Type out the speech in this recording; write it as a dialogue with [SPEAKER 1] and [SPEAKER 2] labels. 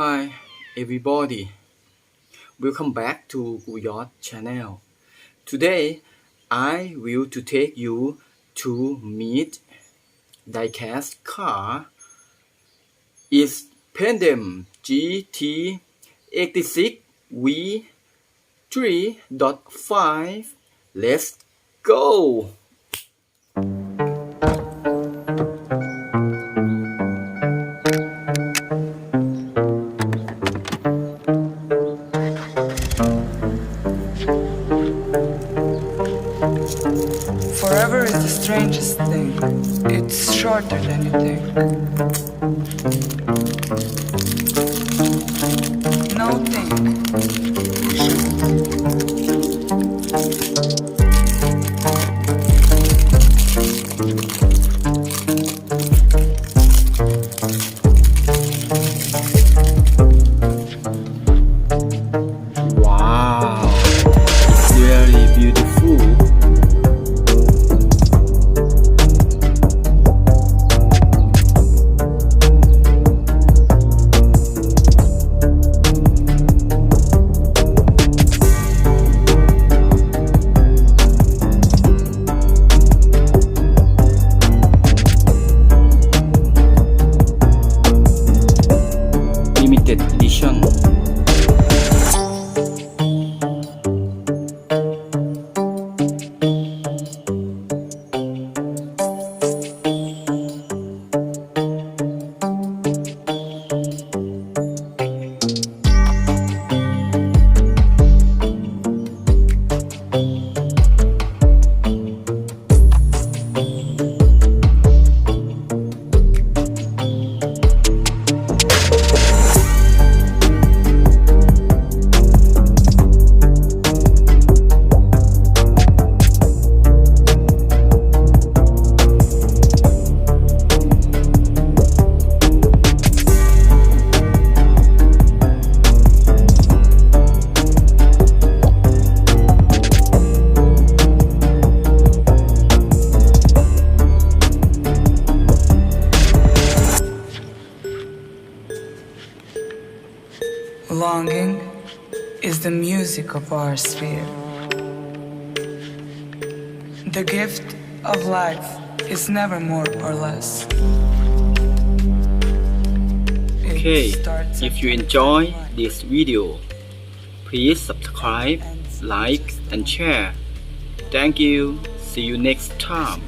[SPEAKER 1] Hi everybody, welcome back to Yosh channel. Today I will to take you to meet Diecast car. It's Pandem GT86 V3.5. Let's go!
[SPEAKER 2] Forever is the strangest thing. It's shorter than you think. No think.
[SPEAKER 1] Wow, it's really beautiful. Limited edition.
[SPEAKER 2] Longing is the music of our sphere. The gift of life is never more or less.
[SPEAKER 1] Okay, if you enjoy this video, please subscribe, like and share. Thank you. See you next time.